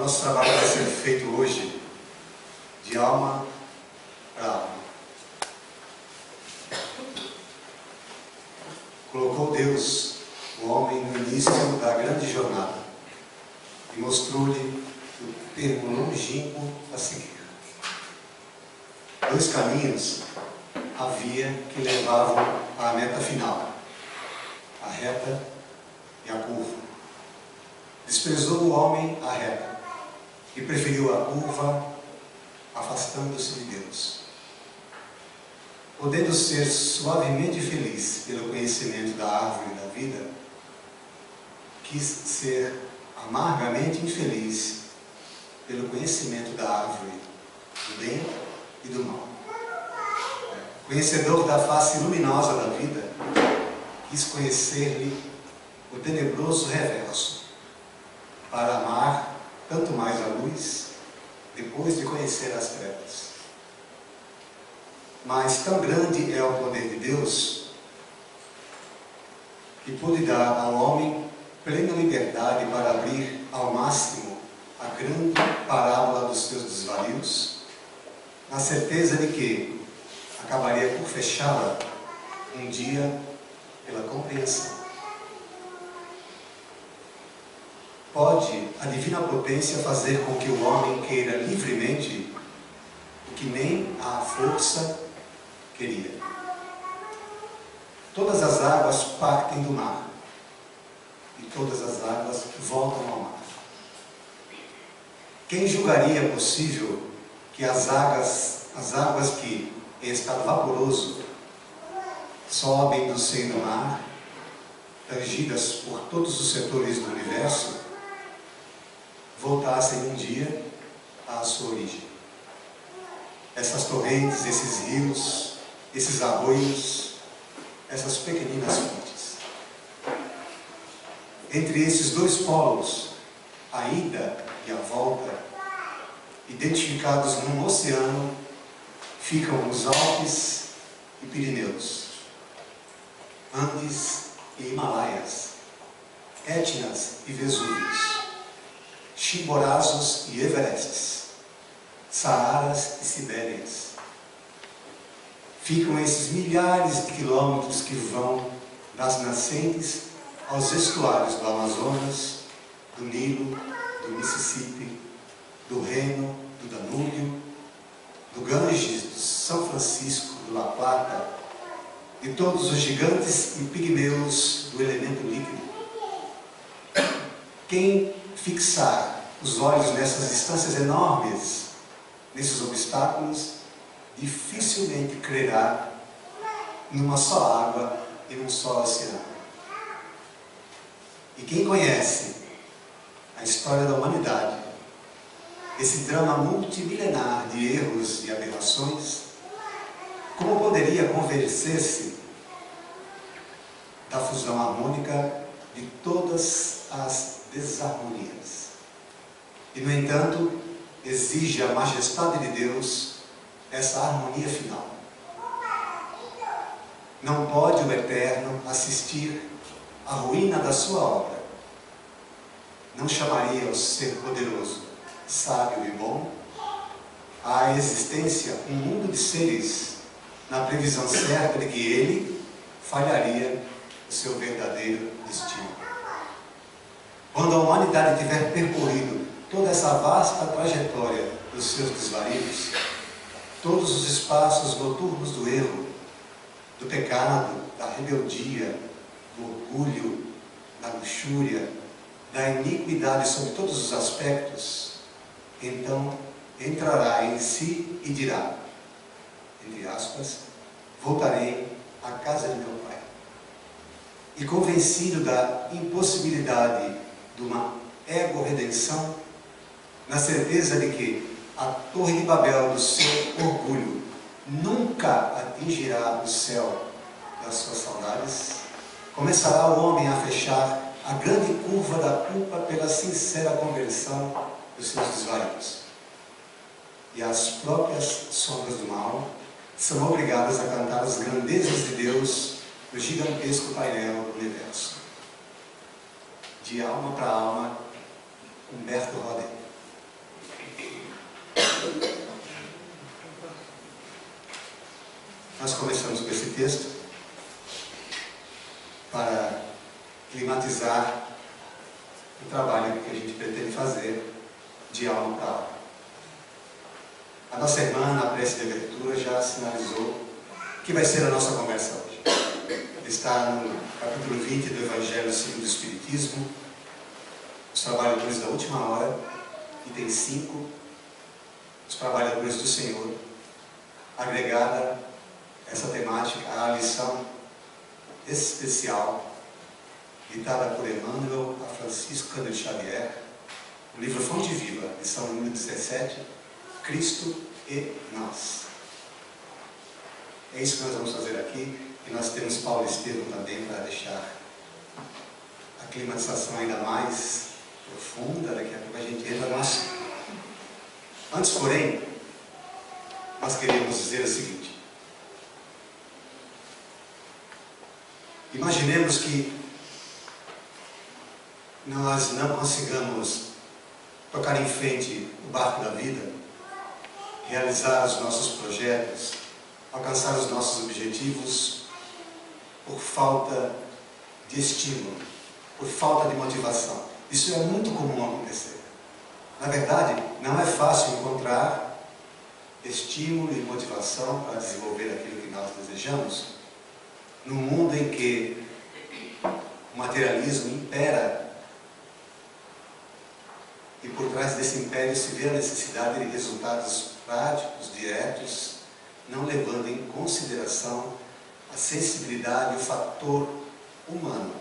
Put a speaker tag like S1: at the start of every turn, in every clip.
S1: nosso trabalho vai ser feito hoje de alma para alma. Colocou Deus o homem no início da grande jornada e mostrou-lhe o termo longínquo a seguir. Dois caminhos havia que levavam à meta final, a reta e a curva. Desprezou o homem a reta e preferiu a curva, afastando-se de Deus. Podendo ser suavemente feliz pelo conhecimento da árvore da vida, quis ser amargamente infeliz pelo conhecimento da árvore do bem e do mal. Conhecedor da face luminosa da vida, quis conhecer-lhe o tenebroso reverso, para amar tanto mais a luz, depois de conhecer as trevas. Mas tão grande é o poder de Deus, que pôde dar ao homem plena liberdade para abrir ao máximo a grande parábola dos seus desvarios, na certeza de que acabaria por fechá-la um dia pela compreensão. Pode a divina potência fazer com que o homem queira livremente o que nem a força queria. Todas as águas partem do mar e todas as águas voltam ao mar. Quem julgaria possível que as águas que, em estado vaporoso, sobem do seio do mar, tangidas por todos os setores do universo, voltassem um dia à sua origem? Essas torrentes, esses rios, esses arroios, essas pequeninas fontes. Entre esses dois polos, a ida e a volta, identificados num oceano, ficam os Alpes e Pirineus, Andes e Himalaias, Etnas e Vesúvios, Chimborazos e Everestes, Saaras e Sibérias. Ficam esses milhares de quilômetros que vão das nascentes aos estuários do Amazonas, do Nilo, do Mississippi, do Reno, do Danúbio, do Ganges, do São Francisco, do La Plata, de todos os gigantes e pigmeus do elemento líquido. Quem fixar os olhos nessas distâncias enormes, nesses obstáculos, dificilmente crerá numa só água e num só oceano. E quem conhece a história da humanidade, esse drama multimilenar de erros e aberrações, como poderia convencer-se da fusão harmônica de todas as desarmonias? E, no entanto, exige a majestade de Deus essa harmonia final. Não pode o Eterno assistir à ruína da sua obra. Não chamaria o ser poderoso, sábio e bom à existência um mundo de seres na previsão certa de que ele falharia o seu verdadeiro destino. Quando a humanidade tiver percorrido toda essa vasta trajetória dos seus desvarios, todos os espaços noturnos do erro, do pecado, da rebeldia, do orgulho, da luxúria, da iniquidade sob todos os aspectos, então entrará em si e dirá, entre aspas, voltarei à casa de meu Pai. E convencido da impossibilidade de uma ego-redenção, na certeza de que a torre de Babel do seu orgulho nunca atingirá o céu das suas saudades, começará o homem a fechar a grande curva da culpa pela sincera conversão dos seus desvarios. E as próprias sombras do mal são obrigadas a cantar as grandezas de Deus no gigantesco painel do universo. De alma para alma, Humberto Roden. Nós começamos com esse texto para climatizar o trabalho que a gente pretende fazer de alma para alma. A nossa irmã, na prece de abertura, já sinalizou que vai ser a nossa conversa hoje. Está no capítulo 20 do Evangelho segundo o Espiritismo, os trabalhadores da última hora, item 5, os trabalhadores do Senhor, agregada essa temática à lição especial ditada por Emmanuel a Francisco Cândido Xavier, o livro Fonte Viva, lição número 17, Cristo e Nós. É isso que nós vamos fazer aqui, e nós temos Paulo Estevam também para deixar a climatização ainda mais profunda. Daqui a pouco a gente entra no assunto. Antes, porém, nós queremos dizer o seguinte: imaginemos que nós não consigamos tocar em frente o barco da vida, realizar os nossos projetos, alcançar os nossos objetivos por falta de estímulo, por falta de motivação. Isso é muito comum acontecer. Na verdade, não é fácil encontrar estímulo e motivação para desenvolver aquilo que nós desejamos num mundo em que o materialismo impera e por trás desse império se vê a necessidade de resultados práticos, diretos, não levando em consideração a sensibilidade e o fator humano.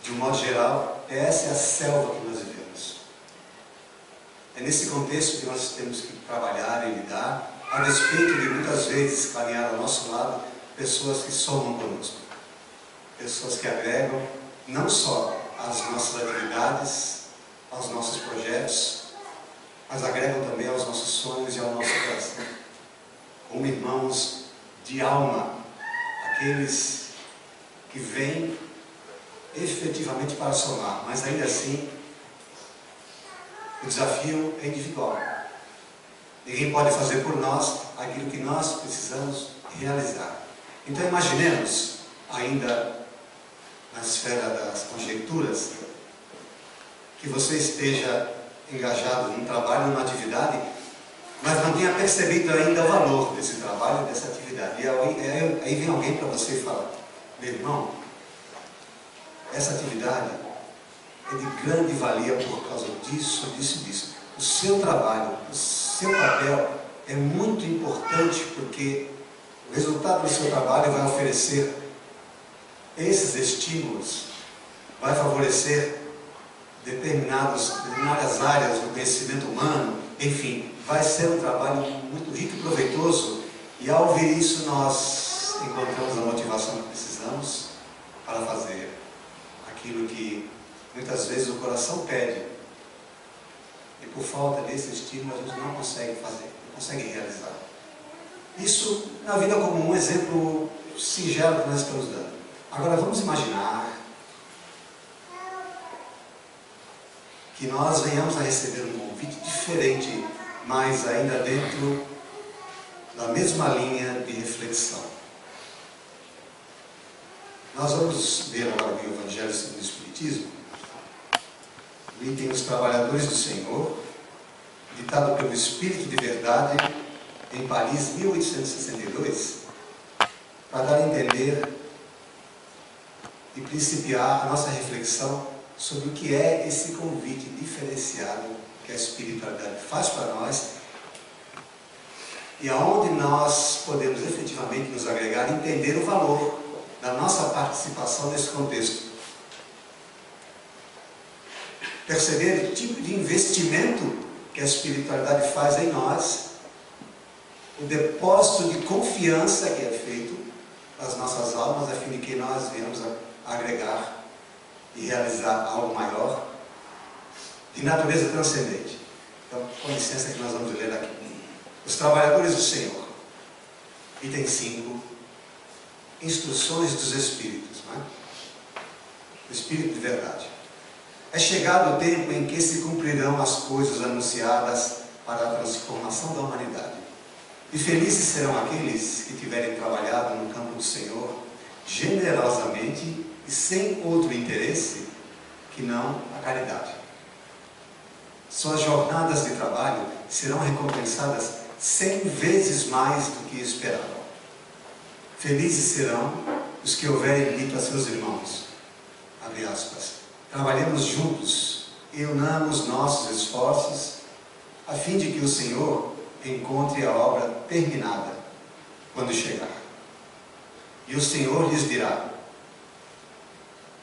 S1: De um modo geral, essa é a selva que nós vivemos. É nesse contexto que nós temos que trabalhar e lidar, a despeito de muitas vezes caminhar ao nosso lado pessoas que somam conosco, pessoas que agregam não só às nossas atividades, aos nossos projetos, mas agregam também aos nossos sonhos e ao nosso coração, como irmãos de alma, aqueles que vêm efetivamente para somar, mas ainda assim o desafio é individual. Ninguém pode fazer por nós aquilo que nós precisamos realizar. Então imaginemos, ainda na esfera das conjecturas, que você esteja engajado num trabalho, numa atividade, mas não tenha percebido ainda o valor desse trabalho, dessa atividade. E aí vem alguém para você e fala: meu irmão, essa atividade é de grande valia por causa disso, disso e disso. O seu trabalho, o seu papel é muito importante, porque o resultado do seu trabalho vai oferecer esses estímulos, vai favorecer determinadas áreas do conhecimento humano, enfim, vai ser um trabalho muito rico e proveitoso, e ao ouvir isso nós encontramos a motivação que precisamos para fazer aquilo que muitas vezes o coração pede, e por falta desse estímulo a gente não consegue fazer, não consegue realizar. Isso na vida como um exemplo singelo que nós estamos dando. Agora vamos imaginar que nós venhamos a receber um convite diferente, mas ainda dentro da mesma linha de reflexão. Nós vamos ver agora o Evangelho segundo o Espiritismo, o item Os Trabalhadores do Senhor, ditado pelo Espírito de Verdade, em Paris, 1862, para dar a entender e principiar a nossa reflexão sobre o que é esse convite diferenciado que a espiritualidade faz para nós e aonde nós podemos efetivamente nos agregar e entender o valor da nossa participação nesse contexto. Perceber o tipo de investimento que a espiritualidade faz em nós, o depósito de confiança que é feito nas nossas almas, a fim de que nós venhamos a agregar e realizar algo maior, de natureza transcendente. Então, com licença que nós vamos ler aqui. Os Trabalhadores do Senhor, item 5, Instruções dos Espíritos, não é? O Espírito de Verdade. É chegado o tempo em que se cumprirão as coisas anunciadas para a transformação da humanidade. E felizes serão aqueles que tiverem trabalhado no campo do Senhor generosamente e sem outro interesse que não a caridade. Suas jornadas de trabalho serão recompensadas 100 vezes mais do que esperavam. Felizes serão os que houverem dito a seus irmãos, abre aspas, trabalhemos juntos e unamos nossos esforços, a fim de que o Senhor encontre a obra terminada quando chegar. E o Senhor lhes dirá,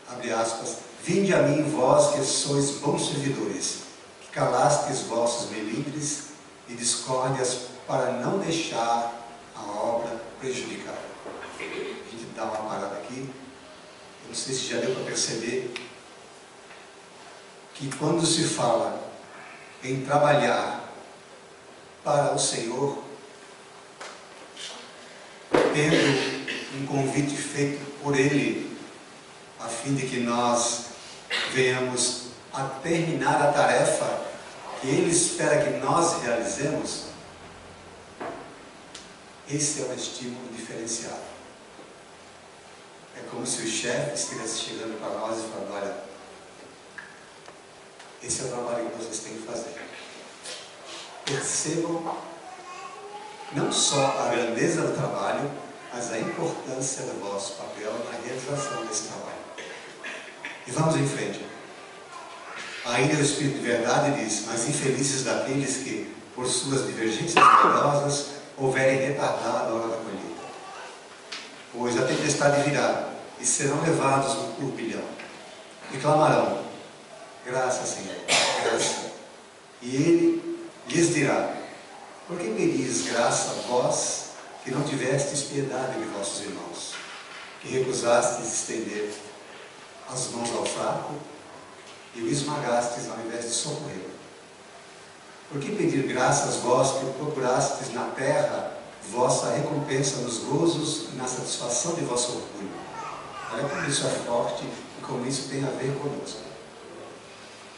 S1: abre aspas, vinde a mim vós que sois bons servidores, que calastes vossos melindres e discórdias para não deixar a obra prejudicada. A gente dá uma parada aqui. Eu não sei se já deu para perceber que quando se fala em trabalhar para o Senhor, tendo um convite feito por Ele, a fim de que nós venhamos a terminar a tarefa que Ele espera que nós realizemos, esse é um estímulo diferenciado. É como se o chefe estivesse chegando para nós e falando, olha, esse é o trabalho que vocês têm que fazer. Percebam não só a grandeza do trabalho, mas a importância do vosso papel na realização desse trabalho. E vamos em frente. Ainda o Espírito de Verdade diz, mas infelizes daqueles que, por suas divergências dolorosas, houverem retardado a hora da colheita. Pois a tempestade virá, e serão levados no turbilhão. E clamarão, graça, Senhor, graça. E Ele lhes dirá, por que pedis graça a vós, que não tivestes piedade de vossos irmãos, que recusastes estender as mãos ao fraco, e o esmagastes ao invés de socorrê-lo? Por que pedir graças vós que procurastes na terra vossa recompensa nos gozos e na satisfação de vosso orgulho? Olha como isso é forte e como isso tem a ver conosco.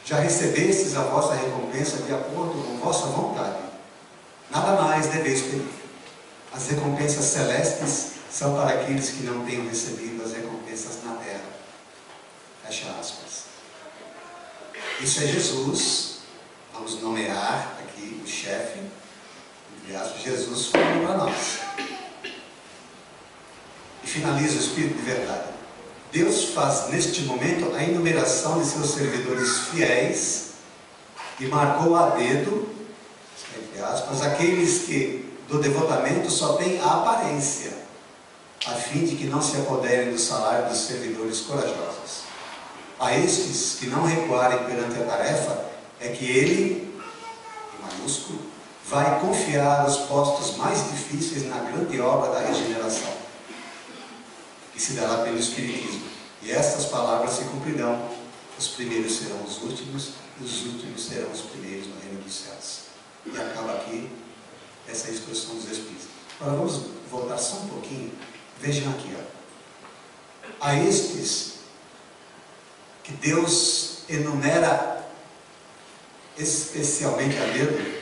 S1: Já recebestes a vossa recompensa de acordo com vossa vontade. Nada mais deveis pedir. As recompensas celestes são para aqueles que não tenham recebido as recompensas na terra. Fecha aspas. Isso é Jesus. Vamos nomear aqui o chefe. Aliás, Jesus falou para nós. E finaliza o Espírito de Verdade. Deus faz neste momento a enumeração de seus servidores fiéis e marcou a dedo, entre aspas, aqueles que do devotamento só têm a aparência, a fim de que não se apoderem do salário dos servidores corajosos. A estes que não recuarem perante a tarefa, é que Ele, em maiúsculo, vai confiar os postos mais difíceis na grande obra da regeneração, que se dará pelo Espiritismo. E estas palavras se cumprirão. Os primeiros serão os últimos, e os últimos serão os primeiros no reino dos céus. E acaba aqui essa instrução dos Espíritos. Agora vamos voltar só um pouquinho. Vejam aqui, ó. A estes que Deus enumera especialmente a dedo,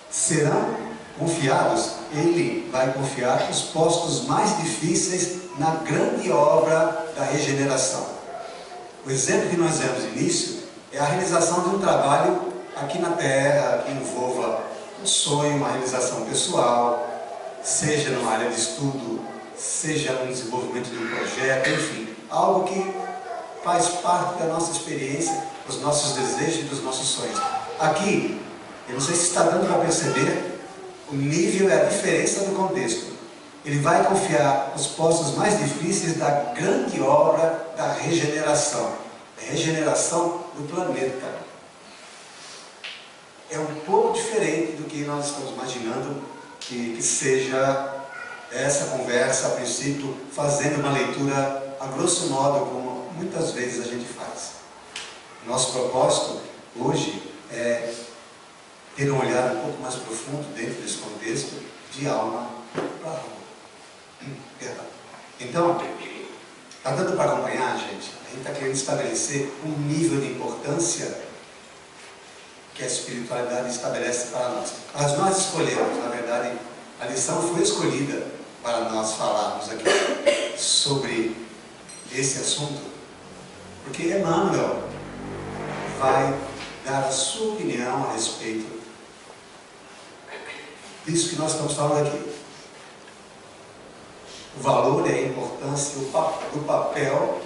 S1: serão confiados, Ele vai confiar os postos mais difíceis na grande obra da regeneração. O exemplo que nós vemos no início é a realização de um trabalho aqui na Terra, que envolva um sonho, uma realização pessoal, seja numa área de estudo, seja no desenvolvimento de um projeto, enfim, algo que faz parte da nossa experiência, dos nossos desejos e dos nossos sonhos. Aqui, eu não sei se está dando para perceber, o nível é a diferença do contexto. Ele vai confiar os postos mais difíceis da grande obra da regeneração. A regeneração do planeta. É um pouco diferente do que nós estamos imaginando que seja essa conversa, a princípio, fazendo uma leitura a grosso modo, como muitas vezes a gente faz. Nosso propósito hoje é ter um olhar um pouco mais profundo dentro desse contexto de alma para alma. Perdão. Então, está dando para acompanhar, gente? A gente está querendo estabelecer um nível de importância que a espiritualidade estabelece para nós. Mas nós escolhemos, na verdade, a lição foi escolhida para nós falarmos aqui sobre esse assunto, porque Emmanuel vai dar a sua opinião a respeito disso que nós estamos falando aqui. O valor e a importância do papel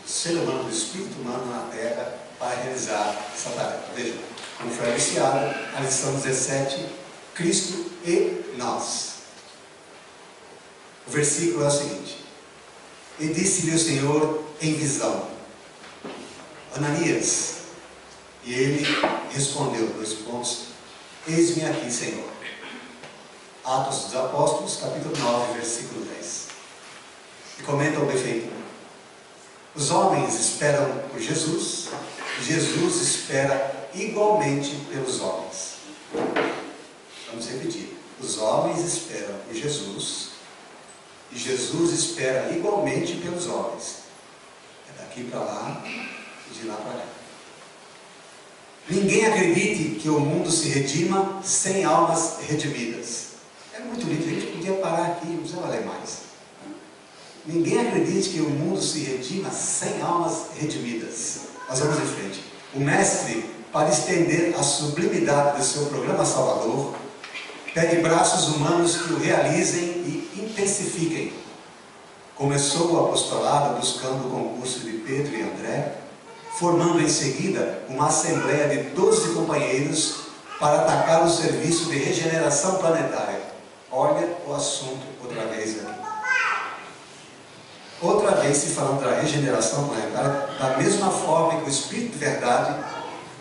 S1: do ser humano, do espírito humano na Terra para realizar essa tarefa. Veja, como foi anunciado, a lição 17, Cristo e nós. O versículo é o seguinte: e disse-lhe o Senhor em visão, Ananias. E ele respondeu, 2 pontos, eis-me aqui, Senhor. Atos dos Apóstolos, capítulo 9, versículo 10. E comenta o benfeitor: os homens esperam por Jesus, e Jesus espera igualmente pelos homens. Vamos repetir: os homens esperam por Jesus, e Jesus espera igualmente pelos homens. É daqui para lá e de lá para cá. Ninguém acredite que o mundo se redima sem almas redimidas. É muito lindo, a gente podia parar aqui, não precisa ler mais. Ninguém acredite que o mundo se redima sem almas redimidas. Nós vamos em frente. O Mestre, para estender a sublimidade do seu programa salvador, pede braços humanos que o realizem e intensifiquem. Começou o apostolado buscando o concurso de Pedro e André, formando em seguida uma assembleia de 12 companheiros para atacar o serviço de regeneração planetária. Olha o assunto outra vez aqui. Outra vez se falando da regeneração planetária, da mesma forma que o Espírito de Verdade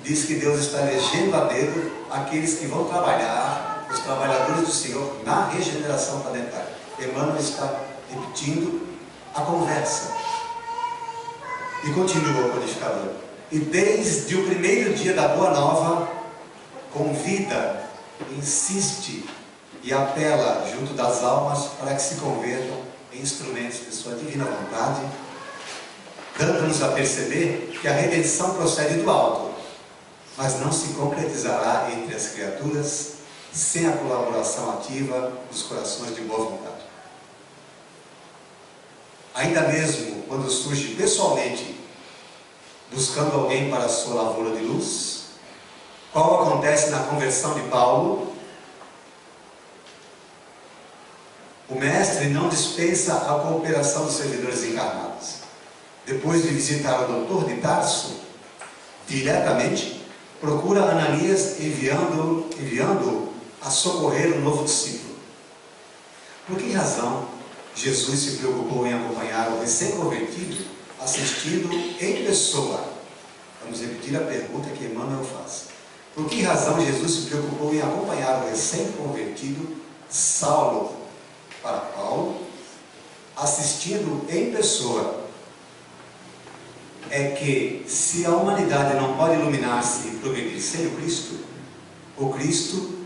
S1: diz que Deus está elegendo a dedo aqueles que vão trabalhar, os trabalhadores do Senhor, na regeneração planetária. Emmanuel está repetindo a conversa. E continua o codificador. E desde o primeiro dia da Boa Nova, convida, insiste e apela junto das almas para que se convertam em instrumentos de sua divina vontade, dando-nos a perceber que a redenção procede do alto, mas não se concretizará entre as criaturas sem a colaboração ativa dos corações de boa vontade. Ainda mesmo quando surge pessoalmente buscando alguém para a sua lavoura de luz, qual acontece na conversão de Paulo, o Mestre não dispensa a cooperação dos servidores encarnados. Depois de visitar o doutor de Tarso, diretamente procura Ananias enviando-o a socorrer o novo discípulo. Por que razão Jesus se preocupou em acompanhar o recém-convertido, assistindo em pessoa? Vamos repetir a pergunta que Emmanuel faz. Por que razão Jesus se preocupou em acompanhar o recém-convertido Saulo para Paulo, assistindo em pessoa? É que se a humanidade não pode iluminar-se e progredir sem o Cristo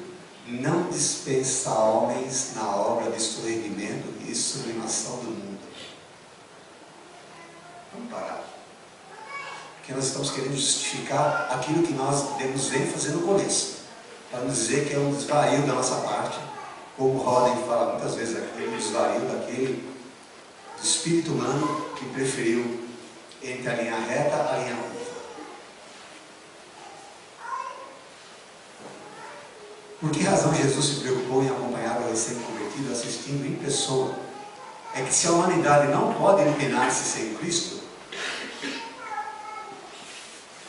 S1: não dispensa homens na obra de escorregimento e sublimação do mundo. Vamos parar. Porque nós estamos querendo justificar aquilo que nós demos ênfase no começo, para nos dizer que é um desvario da nossa parte, como Roden fala muitas vezes aqui, um desvario daquele do espírito humano que preferiu entre a linha reta e a linha curva. Por que razão Jesus se preocupou em acompanhar o recém-convertido assistindo em pessoa? É que se a humanidade não pode iluminar-se sem Cristo,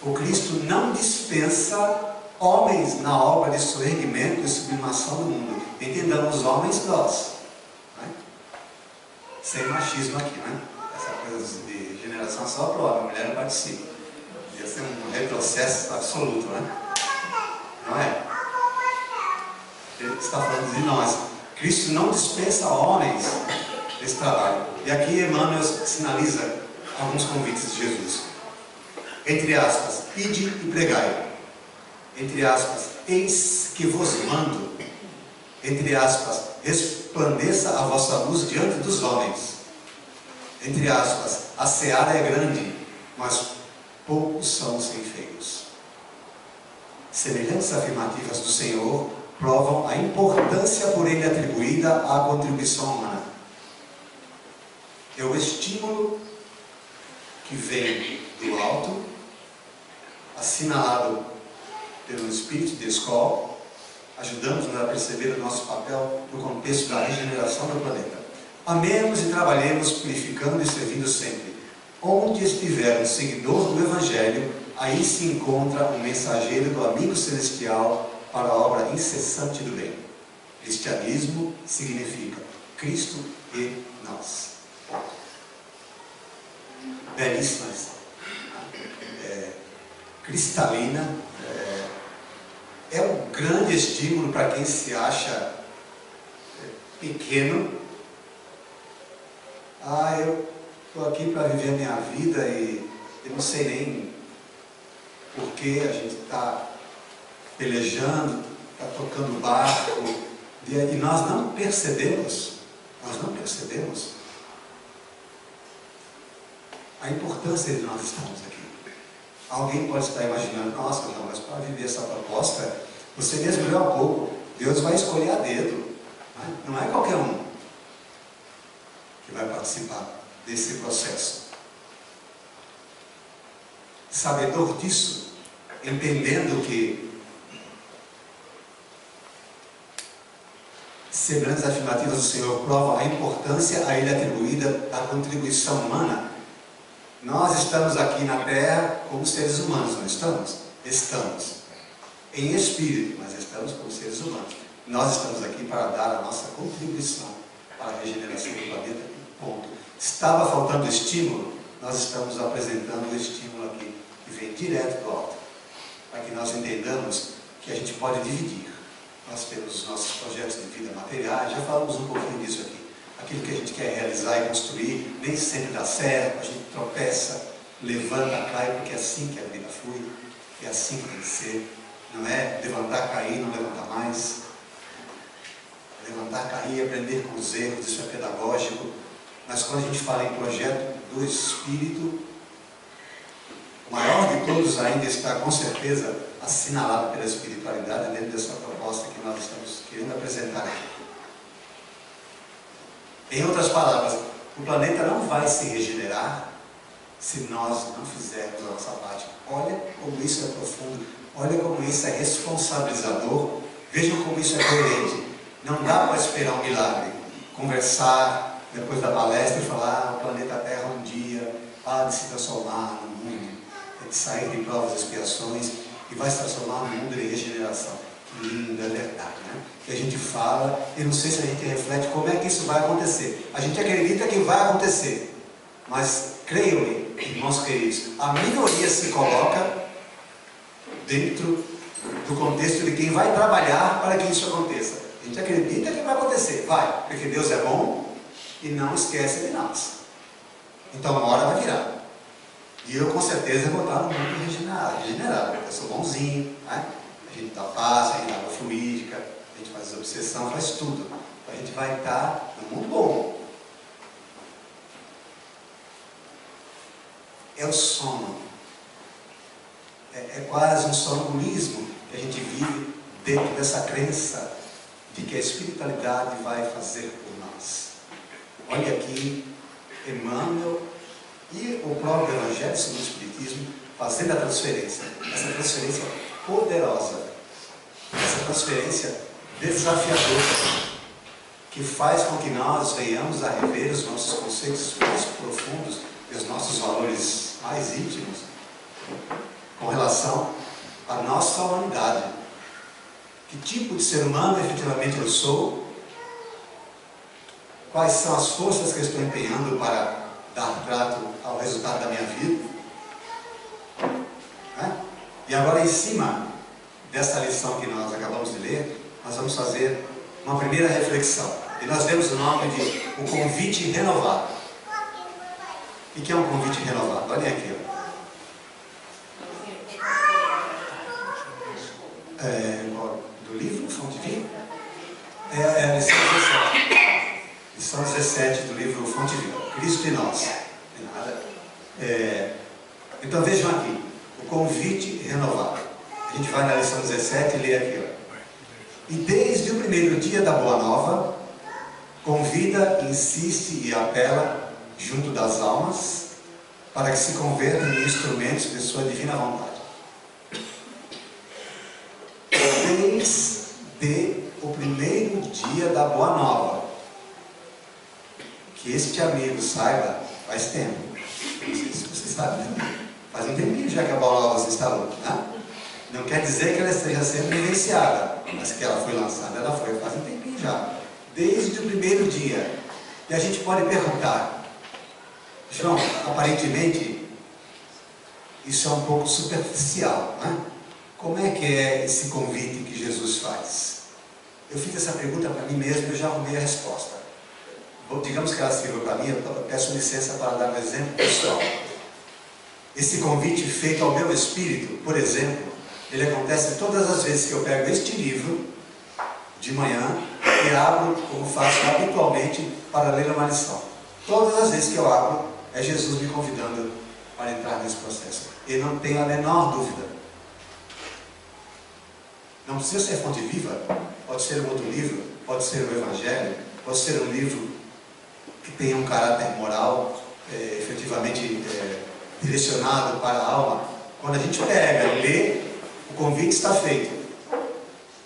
S1: o Cristo não dispensa homens na obra de soerguimento e sublimação do mundo. Entendamos, homens nós, né? Sem machismo aqui, né? Essa coisa de geração só para o homem, a mulher não participa. Ia ser um retrocesso absoluto, né? Não é? Ele está falando de nós. Cristo não dispensa homens desse trabalho. E aqui Emmanuel sinaliza alguns convites de Jesus. Entre aspas, ide e pregai. Entre aspas, eis que vos mando. Entre aspas, resplandeça a vossa luz diante dos homens. Entre aspas, a seara é grande mas poucos são os ceifeiros. Semelhantes afirmativas do Senhor provam a importância por ele atribuída à contribuição humana. É o estímulo que vem do alto, assinalado pelo Espírito de escola, ajudando-nos a perceber o nosso papel no contexto da regeneração do planeta. Amemos e trabalhemos purificando e servindo sempre. Onde estiver um seguidor do Evangelho, aí se encontra um mensageiro do amigo celestial para a obra incessante do bem. Cristianismo significa Cristo e nós. Belíssima, cristalina, é um grande estímulo para quem se acha pequeno. Eu estou aqui para viver a minha vida e eu não sei nem por que a gente está pelejando, está tocando barco, e nós não percebemos a importância de nós estarmos aqui. Alguém pode estar imaginando, nossa, não, mas para viver essa proposta, você mesmo leu há pouco, Deus vai escolher a dedo. Não é qualquer um que vai participar desse processo. Sabedor disso, entendendo que semelhantes afirmativas do Senhor provam a importância a ele atribuída da contribuição humana, nós estamos aqui na Terra como seres humanos, não estamos? Estamos. Em espírito, mas estamos como seres humanos. Nós estamos aqui para dar a nossa contribuição para a regeneração do planeta. Ponto. Estava faltando estímulo, nós estamos apresentando o estímulo aqui, que vem direto do alto, para que nós entendamos que a gente pode dividir. Nós temos os nossos projetos de vida materiais, já falamos um pouquinho disso aqui. Aquilo que a gente quer realizar e construir, nem sempre dá certo, a gente tropeça, levanta, cai, porque é assim que a vida flui, é assim que tem que ser. Não é levantar, cair, não levantar mais. Levantar, cair, aprender com os erros, isso é pedagógico. Mas quando a gente fala em projeto do Espírito, o maior de todos ainda está com certeza assinalado pela espiritualidade dentro dessa proposta que nós estamos querendo apresentar aqui. Em outras palavras, o planeta não vai se regenerar se nós não fizermos a nossa parte. Olha como isso é profundo, olha como isso é responsabilizador, vejam como isso é coerente. Não dá para esperar um milagre, conversar depois da palestra e falar, o planeta Terra um dia há de se transformar no mundo, de sair de provas e expiações e vai se transformar no mundo de regeneração. Que lindo, é verdade, né? Que a gente fala, e não sei se a gente reflete como é que isso vai acontecer. A gente acredita que vai acontecer, mas creiam-me, irmãos queridos, a minoria se coloca dentro do contexto de quem vai trabalhar para que isso aconteça. A gente acredita que vai acontecer, vai, porque Deus é bom e não esquece de nós. Então uma hora vai virar. E eu com certeza vou estar no mundo regenerado, porque eu sou bonzinho, né? A gente dá paz, a gente dá água fluídica, a gente faz obsessão, faz tudo. Então a gente vai estar no mundo bom. É o sono. É quase um sonambulismo que a gente vive dentro dessa crença de que a espiritualidade vai fazer por nós. Olha aqui, Emmanuel e o próprio Evangelho segundo o Espiritismo fazendo a transferência. Essa transferência poderosa, essa transferência desafiadora, que faz com que nós venhamos a rever os nossos conceitos mais profundos e os nossos valores mais íntimos com relação à nossa humanidade. Que tipo de ser humano efetivamente eu sou? Quais são as forças que eu estou empenhando para dar trato ao resultado da minha vida? E agora, em cima desta lição que nós acabamos de ler, nós vamos fazer uma primeira reflexão. E nós demos o nome de o convite renovado. O que é um convite renovado? Olhem aqui. Do livro Fonte Viva? É a lição 17. Lição 17 do livro Fonte Viva. Cristo e nós. Não é nada. Então vejam aqui, o convite renovado. A gente vai na lição 17 e lê aqui, ó. E desde o primeiro dia da Boa Nova, convida, insiste e apela junto das almas para que se convertam em instrumentos de sua divina vontade. Desde o primeiro dia da Boa Nova. Que este amigo saiba, faz tempo. Não sei se você sabe, faz um tempinho já que a Boa Nova se instalou, né? Não quer dizer que ela esteja sendo vivenciada, mas que ela foi lançada, ela foi faz um tempinho já. Desde o primeiro dia. E a gente pode perguntar, João, aparentemente, isso é um pouco superficial, né? Como é que é esse convite que Jesus faz? Eu fiz essa pergunta para mim mesmo e eu já arrumei a resposta. Digamos que ela sirva para mim, eu peço licença para dar um exemplo pessoal. Esse convite feito ao meu espírito, por exemplo, ele acontece todas as vezes que eu pego este livro de manhã e abro, como faço habitualmente, para ler uma lição. Todas as vezes que eu abro, é Jesus me convidando para entrar nesse processo. E não tenho a menor dúvida. Não precisa ser Fonte Viva, pode ser um outro livro, pode ser o Evangelho, pode ser um livro que tenha um caráter moral, efetivamente direcionado para a alma. Quando a gente pega e lê, o convite está feito.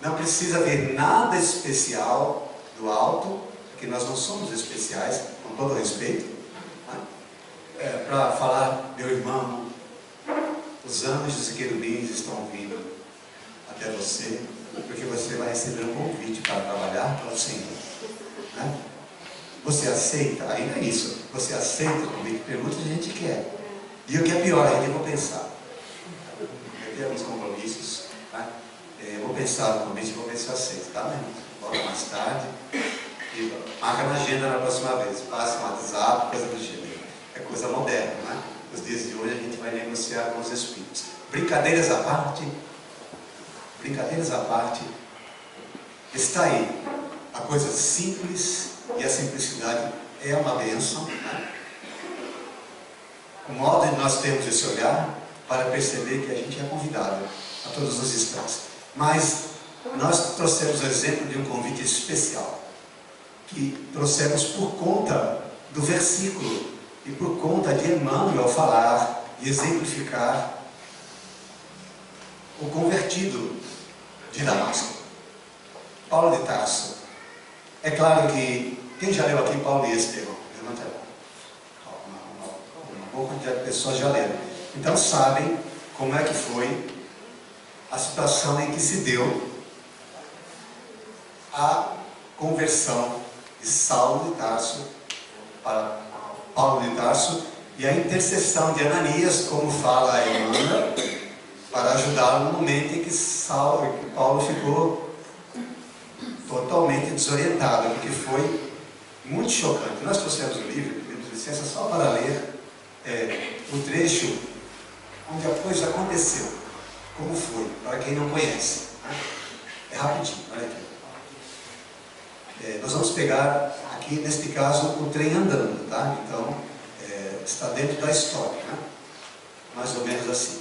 S1: Não precisa haver nada especial do alto, porque nós não somos especiais, com todo respeito, né? Para falar, meu irmão, os anjos e querubins estão vindo até você, porque você vai receber um convite para trabalhar para o Senhor, né? Você aceita? Ainda é isso. Você aceita o convite? Pergunta se a gente quer. E o que é pior, ainda vou pensar. Eu tenho alguns compromissos, tá? Eu vou pensar no convite e vou ver se eu aceito, tá, meu irmão? Volta mais tarde e marca na agenda na próxima vez. Passe um WhatsApp, coisa do gênero. É coisa moderna, né? Nos dias de hoje a gente vai negociar com os espíritos. Brincadeiras à parte, está aí. A coisa simples, e a simplicidade é uma bênção, né? O modo de nós termos esse olhar para perceber que a gente é convidado a todos os instantes. Mas nós trouxemos o exemplo de um convite especial, que trouxemos por conta do versículo e por conta de Emmanuel falar e exemplificar o convertido de Damasco, Paulo de Tarso. É claro que, quem já leu aqui Paulo e Estevão? Levanta a mão. Uma boa quantidade de pessoas já leram. Então sabem como é que foi a situação em que se deu a conversão de Saulo de Tarso para Paulo de Tarso e a intercessão de Ananias, como fala Emmanuel, para ajudá-lo no momento em que Paulo ficou totalmente desorientado, porque foi muito chocante. Nós trouxemos o livro, pedimos licença só para ler o trecho onde a coisa aconteceu, como foi, para quem não conhece, né? É rapidinho, olha aqui. Nós vamos pegar aqui, neste caso, o trem andando, tá? Então, está dentro da história, né? Mais ou menos assim.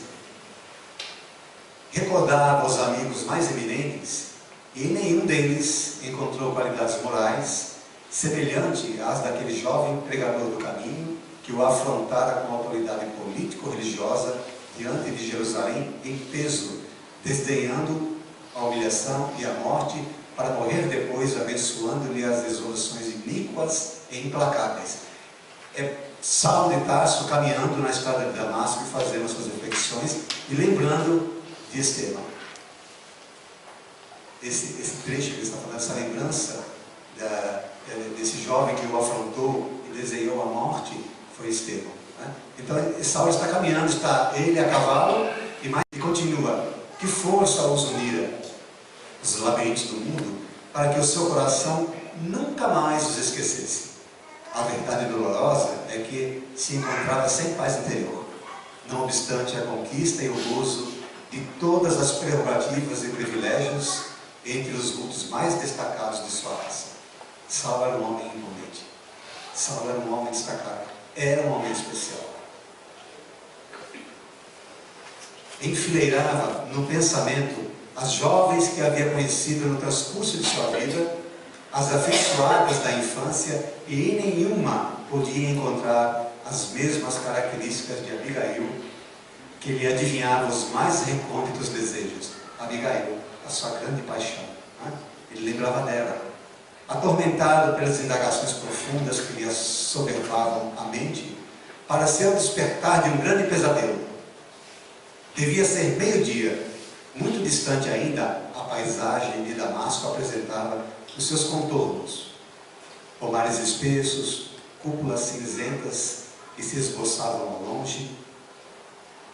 S1: Recordava aos amigos mais eminentes, e nenhum deles encontrou qualidades morais semelhante às daquele jovem pregador do caminho que o afrontara com autoridade político-religiosa diante de Jerusalém em peso, desdenhando a humilhação e a morte, para morrer depois abençoando-lhe as resoluções iníquas e implacáveis. É Saulo de Tarso caminhando na estrada de Damasco e fazendo as suas reflexões e lembrando de Estevão. Esse trecho que ele está falando, essa lembrança desse jovem que o afrontou e desenhou a morte, foi Estevão, né? Então Saulo está caminhando, está ele a cavalo e continua. Que força os unira, os labirintos do mundo, para que o seu coração nunca mais os esquecesse. A verdade dolorosa é que se encontrava sem paz interior, não obstante a conquista e o gozo de todas as prerrogativas e privilégios entre os grupos mais destacados de sua raça. Saulo era um homem imponente. Saulo era um homem destacado. Era um homem especial. enfileirava no pensamento as jovens que havia conhecido no transcurso de sua vida, as afeiçoadas da infância, e em nenhuma podia encontrar as mesmas características de Abigail, que lhe adivinhava os mais recônditos desejos. Abigail, a sua grande paixão, né? Ele lembrava dela. Atormentado pelas indagações profundas que lhe assoberbavam a mente, parecia o despertar de um grande pesadelo. Devia ser meio-dia. Muito distante ainda, a paisagem de Damasco apresentava os seus contornos. Pomares espessos, cúpulas cinzentas que se esboçavam ao longe,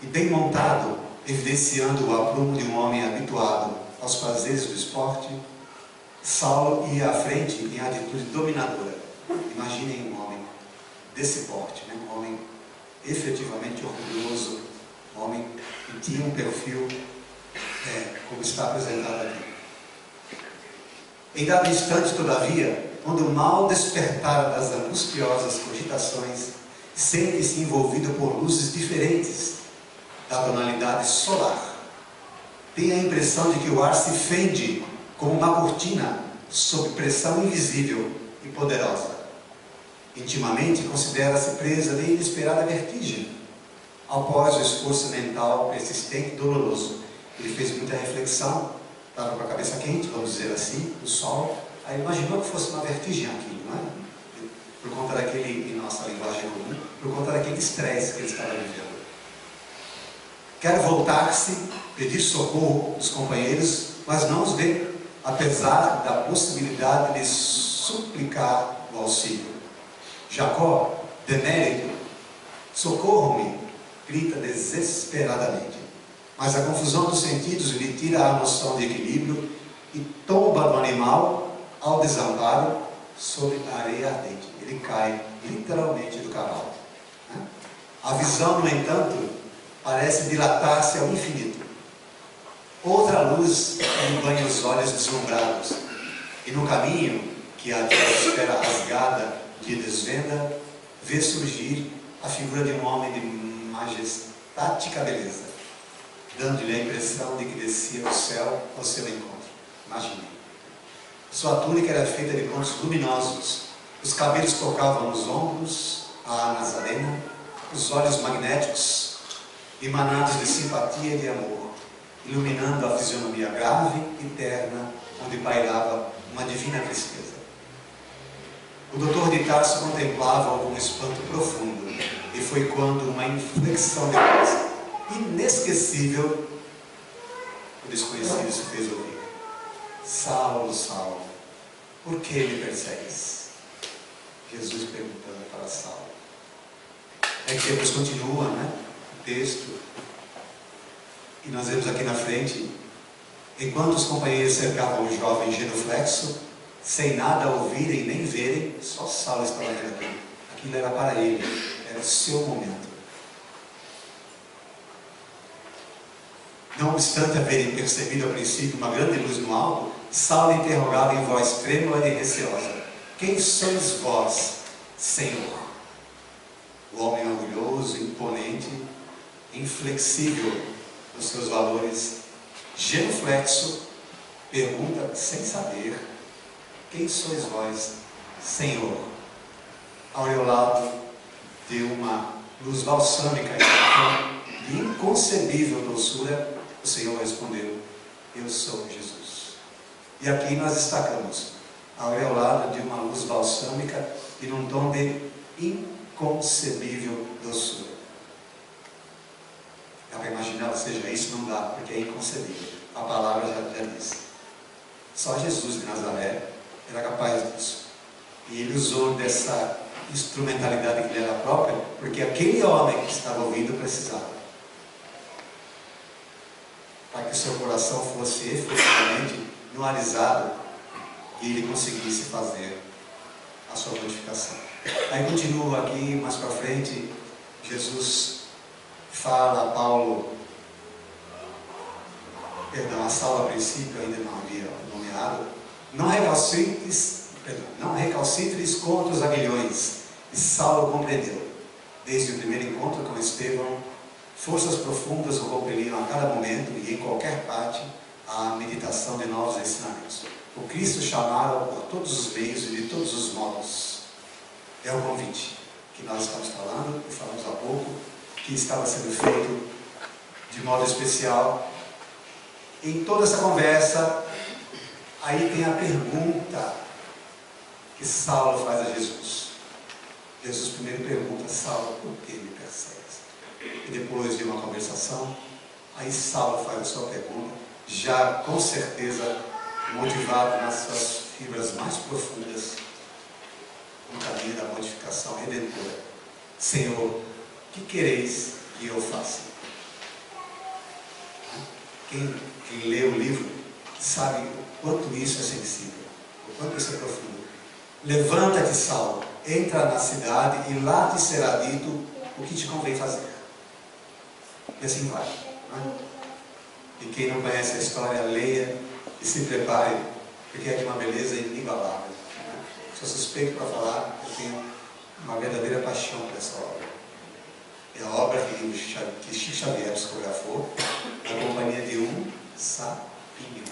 S1: e bem montado, evidenciando o aprumo de um homem habituado aos prazeres do esporte, Saulo ia à frente em atitude dominadora. Imaginem um homem desse porte, né? Um homem efetivamente orgulhoso, um homem que tinha um perfil como está apresentado aqui. Em dado instante, todavia, quando o mal despertara das angustiosas cogitações, sente-se envolvido por luzes diferentes da tonalidade solar. Tem a impressão de que o ar se fende como uma cortina sob pressão invisível e poderosa. Intimamente, considera-se presa de inesperada vertigem. Após o esforço mental persistente e doloroso, ele fez muita reflexão, estava com a cabeça quente, vamos dizer assim, no sol, aí imaginou que fosse uma vertigem aquilo, não é? Por conta daquele, em nossa linguagem comum, por conta daquele estresse que ele estava vivendo. Quer voltar-se, pedir socorro dos companheiros, mas não os vê, apesar da possibilidade de suplicar o auxílio. Jacó, demérito, socorram-me, grita desesperadamente. Mas a confusão dos sentidos lhe tira a noção de equilíbrio e tomba do animal ao desamparo sobre a areia ardente. Ele cai literalmente do cavalo. A visão, no entanto, parece dilatar-se ao infinito. Outra luz lhe banha os olhos deslumbrados, e no caminho que a atmosfera rasgada de desvenda, vê surgir a figura de um homem de majestática beleza, dando-lhe a impressão de que descia do céu ao seu encontro. Imagine. Sua túnica era feita de pontos luminosos, os cabelos tocavam nos ombros, a Nazarena, os olhos magnéticos, emanados de simpatia e de amor, iluminando a fisionomia grave e terna, onde pairava uma divina tristeza. O doutor de Tarso contemplava algum espanto profundo, e foi quando uma inflexão de voz inesquecível, o desconhecido se fez ouvir: Saulo, Saulo, por que me persegues? Jesus perguntando para Saulo. É que depois continua, né, o texto, e nós vemos aqui na frente: enquanto os companheiros cercavam o jovem genuflexo, sem nada ouvirem nem verem, só Saulo estava vendo aquilo. Aquilo era para ele, era o seu momento. Não obstante haverem percebido a princípio uma grande luz no alto, Saulo interrogava em voz trêmula e receosa: quem sois vós, Senhor? O homem orgulhoso, imponente, inflexível nos seus valores, genuflexo, pergunta sem saber: quem sois vós, Senhor? Aureolado de uma luz balsâmica e de inconcebível doçura, o Senhor respondeu: eu sou Jesus. E aqui nós destacamos: aureolado de uma luz balsâmica e num tom de inconcebível doçura. Dá para imaginar, ou seja, isso não dá, porque é inconcebível. A palavra já diz. Só Jesus de Nazaré era capaz disso. E ele usou dessa instrumentalidade que lhe era própria, porque aquele homem que estava ouvindo precisava. Para que seu coração fosse efetivamente nuarizado e ele conseguisse fazer a sua purificação. Aí continua aqui, mais para frente, Jesus fala a Paulo, a Saulo a princípio ainda não havia nomeado: não recalcitres contra os aguilhões. E Saulo compreendeu, desde o primeiro encontro com Estevão, Forças profundas o compeliam a cada momento e em qualquer parte à meditação de novos ensinamentos. O Cristo chamara por todos os meios e de todos os modos. É o convite que nós estamos falando, e falamos há pouco, que estava sendo feito de modo especial. Em toda essa conversa, aí tem a pergunta que Saulo faz a Jesus. Jesus primeiro pergunta: Saulo, por que me persegues? E depois de uma conversação, aí Saulo faz a sua pergunta, já com certeza motivado nas suas fibras mais profundas, no caminho da modificação redentora. Senhor, que quereis que eu faça? Quem lê o livro sabe o quanto isso é sensível, o quanto isso é profundo. Levanta-te, Saulo, entra na cidade e lá te será dito o que te convém fazer. E assim vai. Né? E quem não conhece a história, leia e se prepare, porque é de uma beleza inigualável. Né? Sou suspeito para falar, eu tenho uma verdadeira paixão por essa obra. É a obra que Chico Xavier psicografou na companhia de um sapinho.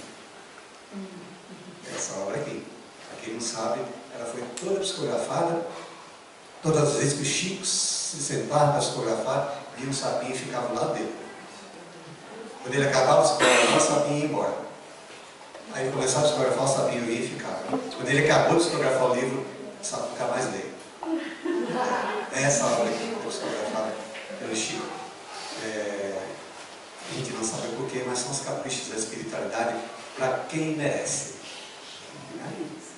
S1: Essa obra aqui, para quem não sabe, ela foi toda psicografada. Todas as vezes que o Chico se sentava para psicografar, vinha um sapinho e ficava ao lado dele. Quando ele acabava de psicografar, o sapinho ia embora. Aí ele começava a psicografar, o sapinho ia e ficava. Quando ele acabou de psicografar o livro, o sapinho nunca mais veio. Essa obra aqui foi psicografada pelo Chico. A gente não sabe o porquê, mas são os caprichos da espiritualidade para quem merece.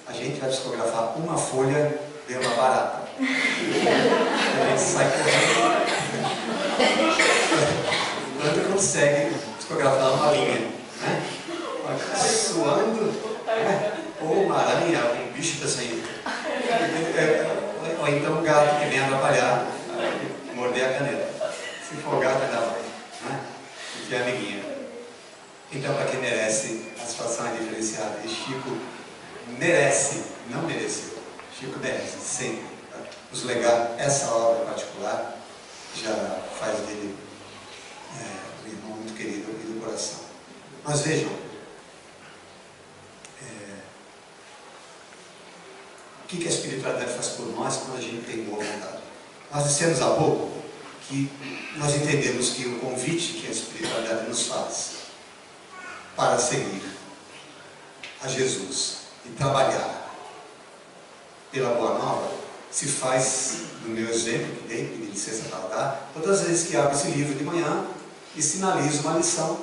S1: A gente vai psicografar uma folha, vem uma barata. A gente sai correndo. Quando consegue psicografar uma linha, né? Suando, né? Ou uma aranha, um bicho está saindo. Ou então um gato que vem atrapalhar, morder a caneta. Se for o gato, ainda vai, né? Porque é amiguinha. Então, para quem merece, a situação é diferenciada. E Chico merece, não mereceu. Chico merece, sempre. Nos legar essa obra particular, já faz dele um irmão muito querido e do coração. Mas vejam, o que a espiritualidade faz por nós quando a gente tem boa vontade? Nós dissemos há pouco que nós entendemos que o convite que a espiritualidade nos faz para seguir a Jesus e trabalhar pela Boa Nova se faz, no meu exemplo que dei, pedi licença para dar, todas as vezes que abro esse livro de manhã e sinalizo uma lição,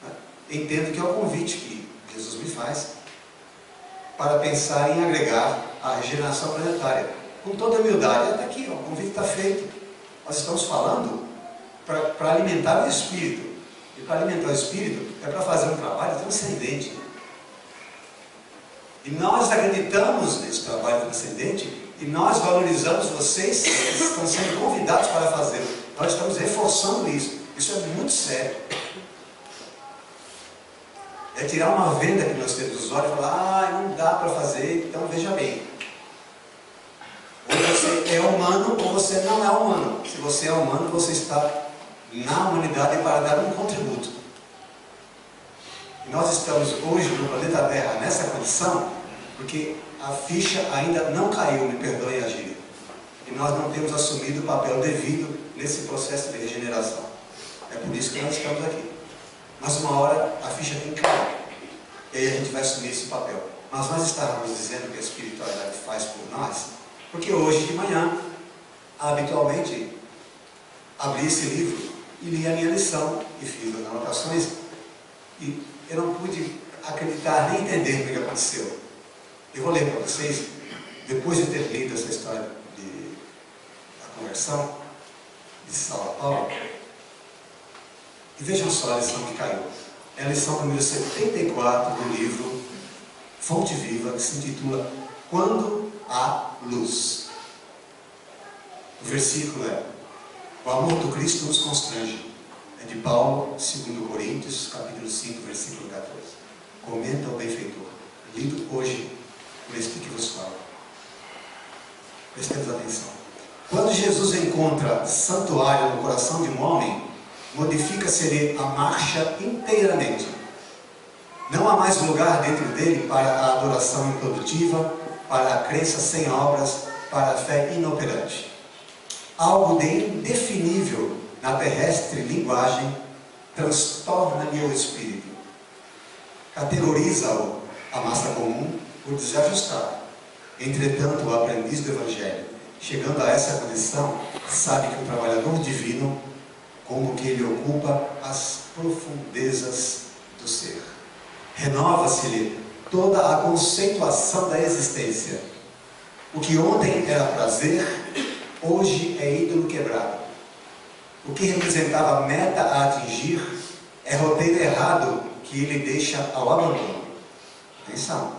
S1: né? Entendo que é o convite que Jesus me faz para pensar em agregar a regeneração planetária. Com toda a humildade, até aqui, o convite está feito. Nós estamos falando para alimentar o Espírito. E para alimentar o Espírito é para fazer um trabalho transcendente. E nós acreditamos nesse trabalho transcendente e nós valorizamos vocês que estão sendo convidados para fazê-lo. Nós estamos reforçando isso. Isso é muito sério. É tirar uma venda que nós temos dos olhos e falar: não dá para fazer, então veja bem. Ou você é humano ou você não é humano. Se você é humano, você está na humanidade para dar um contributo. E nós estamos hoje no planeta Terra nessa condição porque a ficha ainda não caiu, me perdoem a gíria. E nós não temos assumido o papel devido nesse processo de regeneração. É por isso que nós estamos aqui. Mas uma hora a ficha tem que cair. E aí a gente vai assumir esse papel. Mas nós estávamos dizendo que a espiritualidade faz por nós, porque hoje de manhã, habitualmente, abri esse livro e li a minha lição e fiz as anotações. E eu não pude acreditar nem entender o que aconteceu. Eu vou ler para vocês, depois de ter lido essa história da conversão de Saulo a Paulo. E vejam só a lição que caiu. É a lição número 74 do livro Fonte Viva, que se intitula Quando há Luz. O versículo é: o amor do Cristo nos constrange. É de Paulo, 2 Coríntios, capítulo 5, versículo 14. Comenta o benfeitor, lido hoje por este que vos fala. Prestemos atenção. Quando Jesus encontra santuário no coração de um homem, modifica-se-lhe a marcha inteiramente. Não há mais lugar dentro dele para a adoração improdutiva, para a crença sem obras, para a fé inoperante. Algo de indefinível na terrestre linguagem transtorna-lhe o espírito. Categoriza-o a massa comum por desajustado. Entretanto, o aprendiz do Evangelho, chegando a essa condição, sabe que o trabalhador divino, como que ele ocupa as profundezas do ser. Renova-se-lhe toda a conceituação da existência. O que ontem era prazer, hoje é ídolo quebrado. O que representava meta a atingir, é roteiro errado que ele deixa ao abandono. Atenção!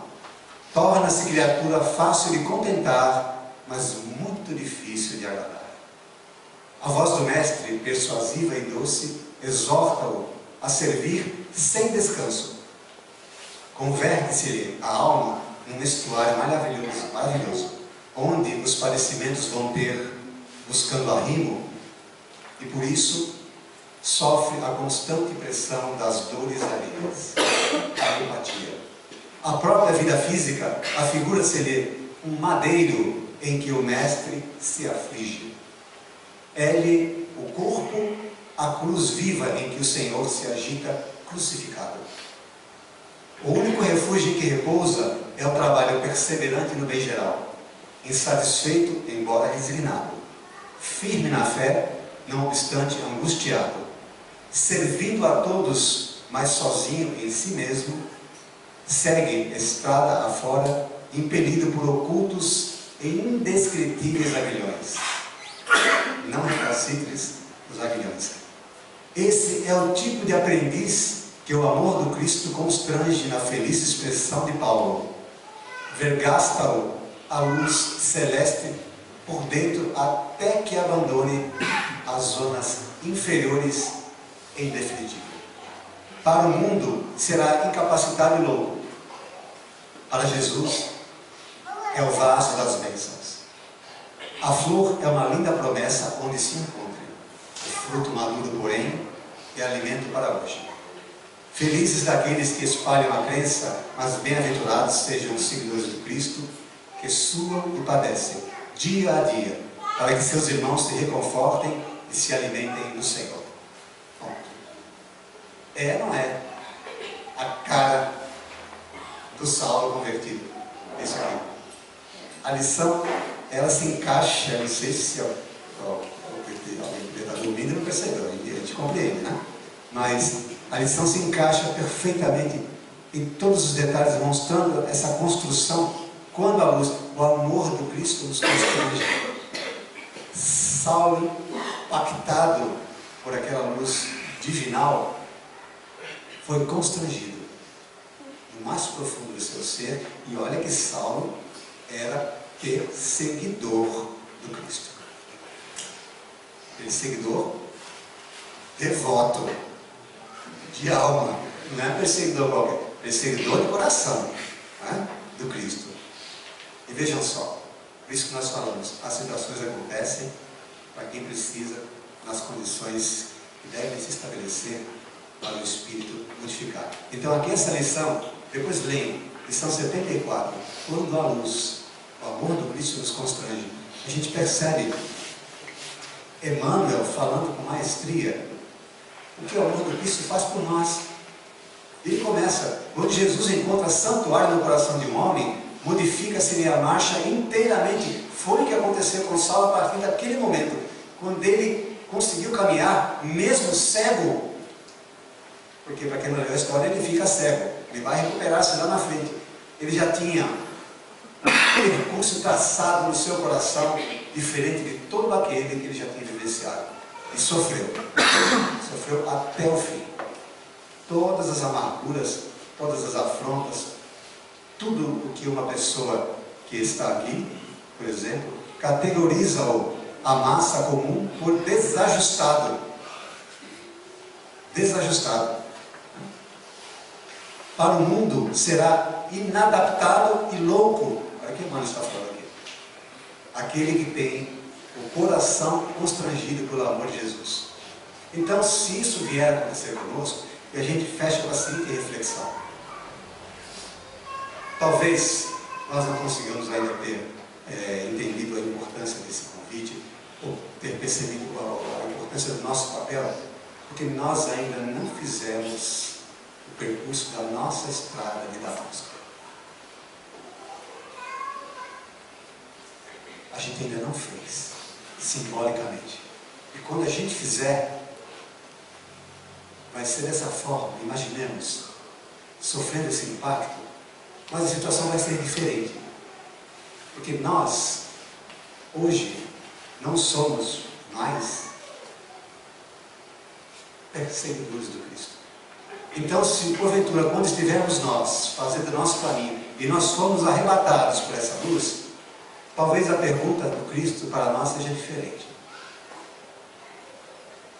S1: Torna-se criatura fácil de contentar, mas muito difícil de agradar. A voz do Mestre, persuasiva e doce, exorta-o a servir sem descanso. Converte-se-lhe a alma num estuário maravilhoso, onde os padecimentos vão ter buscando arrimo, e por isso sofre a constante pressão das dores alheias, a empatia. A própria vida física afigura-se-lhe um madeiro em que o Mestre se aflige. É-lhe o corpo a cruz viva em que o Senhor se agita crucificado. O único refúgio em que repousa é o trabalho perseverante no bem geral, insatisfeito, embora resignado, firme na fé, não obstante angustiado, servindo a todos, mas sozinho em si mesmo, segue estrada afora, impelido por ocultos e indescritíveis aguilhões. Não recalcitres os aguilhões. Esse é o tipo de aprendiz que o amor do Cristo constrange na feliz expressão de Paulo. Vergasta-o a luz celeste por dentro até que abandone as zonas inferiores em definitivo. Para o mundo será incapacitado e louco. Para Jesus é o vaso das bênçãos. A flor é uma linda promessa onde se encontre. O fruto maduro, porém, é alimento para hoje. Felizes daqueles que espalham a crença, mas bem-aventurados sejam os seguidores do Cristo, que suam e padecem, dia a dia, para que seus irmãos se reconfortem e se alimentem do Senhor. Ponto. É, não é? A cara do Saulo convertido. Isso aqui. A lição, ela se encaixa, não sei se alguém está dormindo e não percebeu, a gente compreende, né? Mas a lição se encaixa perfeitamente em todos os detalhes, mostrando essa construção, quando a luz, o amor do Cristo nos constrange. Saulo, impactado por aquela luz divinal, foi constrangido no mais profundo do seu ser, e olha que Saulo era perseguidor do Cristo. Perseguidor devoto, de alma, não é perseguidor qualquer, perseguidor de coração, né? Do Cristo. E vejam só, por isso que nós falamos, as situações acontecem para quem precisa, nas condições que devem se estabelecer para o Espírito modificar. Então aqui essa lição, depois leiam, lição 74, quando a luz, o amor do Cristo nos constrange, a gente percebe Emmanuel falando com maestria o que o amor do Cristo faz por nós. Ele começa, quando Jesus encontra santuário no coração de um homem, modifica-se a marcha inteiramente. Foi o que aconteceu com Saulo a partir daquele momento, quando ele conseguiu caminhar, mesmo cego, porque para quem não leu a história, ele fica cego, ele vai recuperar-se lá na frente. Ele já tinha um percurso traçado no seu coração, diferente de todo aquele que ele já tinha vivenciado. E sofreu até o fim. Todas as amarguras, todas as afrontas, tudo o que uma pessoa que está aqui, por exemplo, categoriza-o a massa comum por desajustado. Desajustado. Para o mundo será inadaptado e louco. Olha o que o Emmanuel está falando aqui. Aquele que tem o coração constrangido pelo amor de Jesus. Então, se isso vier a acontecer conosco, e a gente fecha com a seguinte reflexão: talvez nós não consigamos ainda ter entendido a importância desse convite, ou ter percebido a importância do nosso papel, porque nós ainda não fizemos o percurso da nossa estrada de Damasco. A gente ainda não fez, simbolicamente. E quando a gente fizer, vai ser dessa forma. Imaginemos, sofrendo esse impacto, mas a situação vai ser diferente. Porque nós, hoje, não somos mais perseguidores do Cristo. Então, se porventura, quando estivermos nós fazendo o nosso caminho e nós formos arrebatados por essa luz, talvez a pergunta do Cristo para nós seja diferente.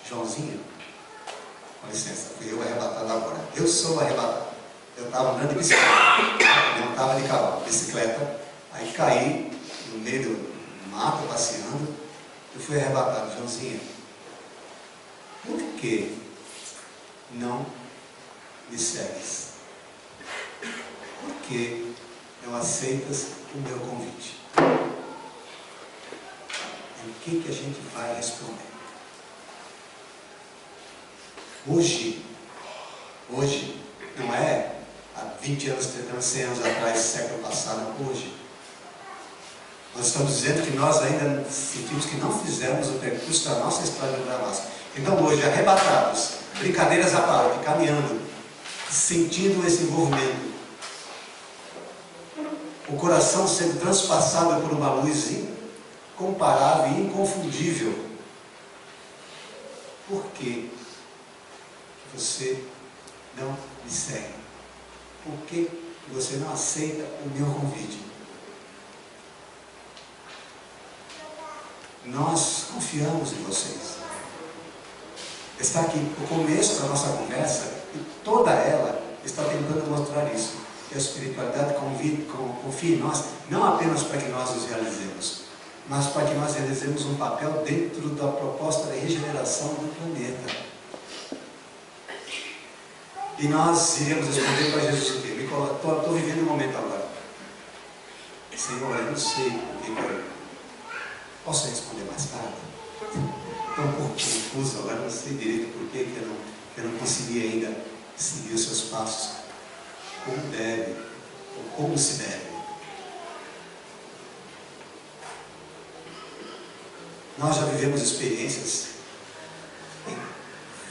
S1: Joãozinho, com licença, fui eu arrebatado agora. Eu sou arrebatado. Eu estava andando de bicicleta, não estava de cavalo, bicicleta, aí caí no meio do mato, passeando, e fui arrebatado. Joãozinho, por que não me segues? Por que não aceitas o meu convite? E o que a gente vai responder? Hoje, não é há 20 anos, 30 anos, 100 anos atrás, século passado, hoje. Nós estamos dizendo que nós ainda sentimos que não fizemos o percurso da nossa estrada de Damasco. Então hoje, arrebatados, brincadeiras à parte, caminhando, sentindo esse envolvimento, o coração sendo transpassado por uma luz incomparável e inconfundível. Por que você não me segue? Por que você não aceita o meu convite? Nós confiamos em vocês. Está aqui o começo da nossa conversa e toda ela está tentando mostrar isso. Que a espiritualidade confia em nós, não apenas para que nós nos realizemos, mas para que nós realizemos um papel dentro da proposta de regeneração do planeta. E nós iremos responder para Jesus o quê? Estou vivendo um momento agora. Senhor, eu não sei o que eu posso responder mais tarde. Estou um pouco confuso agora, não sei direito por que eu não consegui ainda seguir os seus passos como deve, ou como se deve. Nós já vivemos experiências em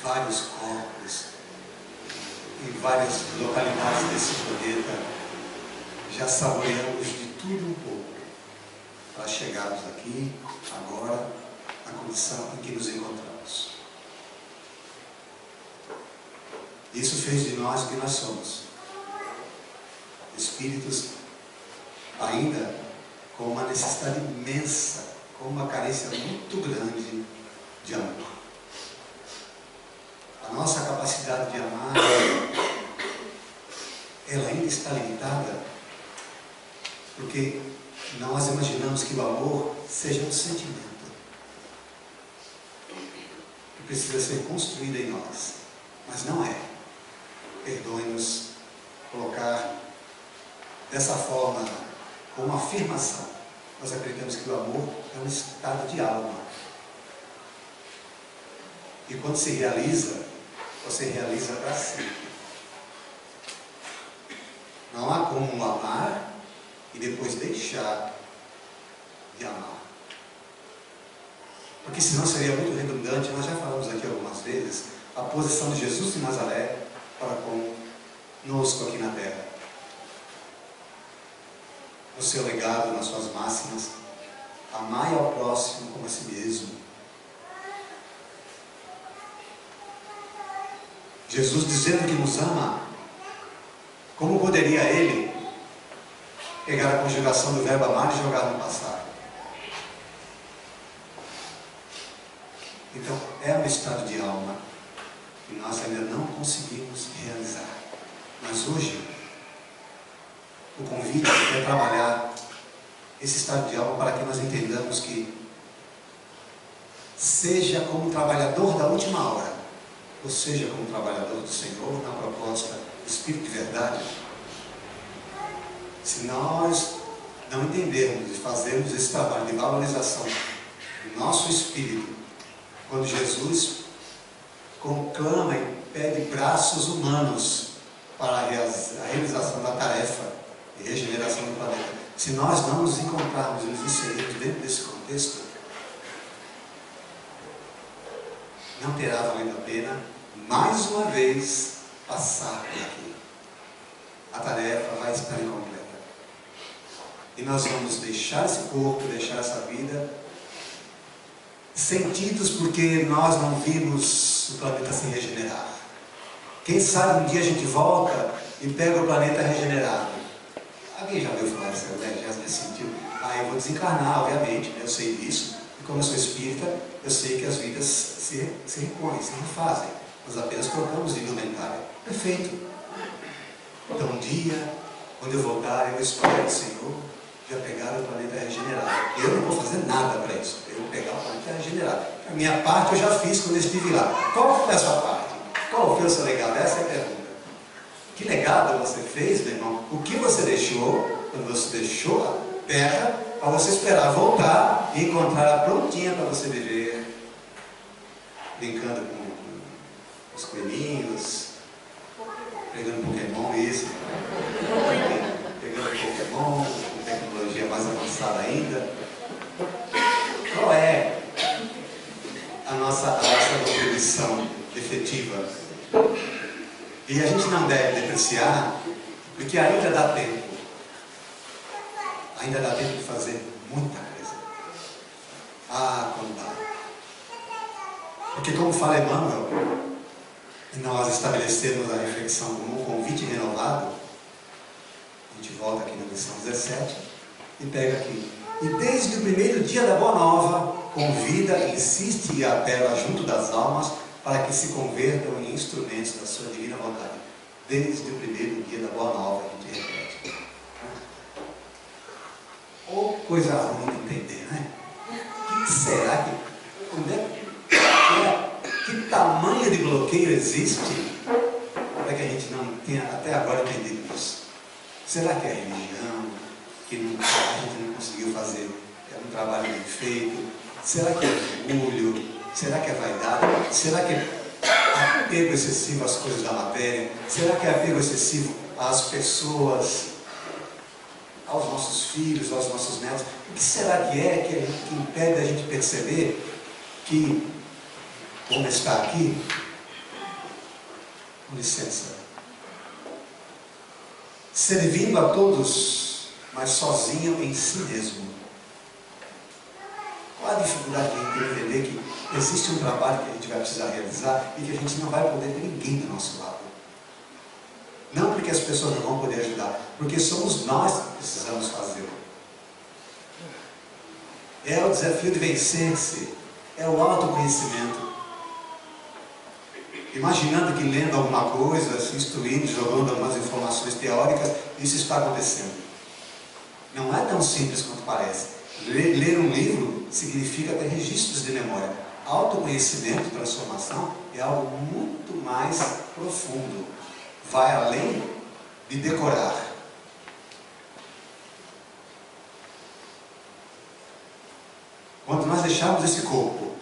S1: vários corpos, em várias localidades desse planeta. Já saboreamos de tudo um pouco para chegarmos aqui, agora, na condição em que nos encontramos. Isso fez de nós o que nós somos. Espíritos ainda com uma necessidade imensa, com uma carência muito grande de amor. A nossa capacidade de amar, ela ainda está limitada, porque nós imaginamos que o amor seja um sentimento que precisa ser construído em nós, mas não é. Perdoe-nos colocar dessa forma, como afirmação. Nós acreditamos que o amor é um estado de alma. E quando se realiza, você realiza para sempre. Não há como amar e depois deixar de amar. Porque senão seria muito redundante. Nós já falamos aqui algumas vezes a posição de Jesus de Nazaré para conosco aqui na terra. No seu legado, nas suas máximas, amai ao próximo como a si mesmo. Jesus dizendo que nos ama, como poderia ele pegar a conjugação do verbo amar e jogar no passado? Então, é um estado de alma que nós ainda não conseguimos realizar. Mas hoje, o convite é trabalhar esse estado de alma para que nós entendamos que seja como trabalhador da última hora, ou seja como trabalhador do Senhor na proposta do Espírito de verdade. Se nós não entendermos e fazermos esse trabalho de valorização do nosso espírito, quando Jesus conclama e pede braços humanos para a realização da tarefa de regeneração do planeta, se nós não nos encontrarmos e nos inserirmos dentro desse contexto, não terá valido a pena mais uma vez passar por aqui. A tarefa vai estar incompleta. E nós vamos deixar esse corpo, deixar essa vida, sentidos porque nós não vimos o planeta se regenerar. Quem sabe um dia a gente volta e pega o planeta regenerado. Alguém já ouviu falar dessa ideia? Já se sentiu? Eu vou desencarnar, obviamente, né? Eu sei disso. E como eu sou espírita, eu sei que as vidas se repõem, se refazem. Nós apenas trocamos de indumentária. Perfeito. Então um dia, quando eu voltar, eu espero, Senhor, já pegar o planeta regenerado. Eu não vou fazer nada para isso. Eu vou pegar o planeta regenerado. A minha parte eu já fiz quando eu estive lá. Qual foi a sua parte? Qual foi o seu legado? Essa é a pergunta. Que legado você fez, meu irmão? O que você deixou, quando você deixou a terra, para você esperar voltar e encontrar a prontinha para você viver, brincando com os coelhinhos, pegando Pokémon, isso, pegando Pokémon, com tecnologia mais avançada ainda. Qual é a nossa contribuição efetiva? E a gente não deve depreciar, porque ainda dá tempo. Ainda dá tempo de fazer muita coisa. Quando dá. Porque como fala Emmanuel, e nós estabelecemos a reflexão como um convite renovado, a gente volta aqui na lição 17 e pega aqui. E desde o primeiro dia da Boa Nova, convida, insiste e apela junto das almas para que se convertam em instrumentos da sua divina vontade. Desde o primeiro dia da Boa Nova, a gente repete. Ou coisa ruim de entender, né? O que será que tamanho de bloqueio existe para que a gente não tenha até agora entendido isso? Será que é a religião, que a gente não conseguiu fazer um trabalho bem feito? Será que é orgulho? Será que é vaidade? Será que é apego excessivo às coisas da matéria? Será que é apego excessivo às pessoas, aos nossos filhos, aos nossos netos? O que será que impede a gente perceber que, como está aqui, com licença, servindo a todos, mas sozinho em si mesmo? Qual a dificuldade que a gente tem de entender que existe um trabalho que a gente vai precisar realizar e que a gente não vai poder ter ninguém do nosso lado? Não porque as pessoas não vão poder ajudar, porque somos nós que precisamos fazê-lo. É o desafio de vencer-se, é o autoconhecimento. Imaginando que lendo alguma coisa, se instruindo, jogando algumas informações teóricas, isso está acontecendo. Não é tão simples quanto parece. Ler um livro significa ter registros de memória. Autoconhecimento, transformação, é algo muito mais profundo. Vai além de decorar. Quando nós deixarmos esse corpo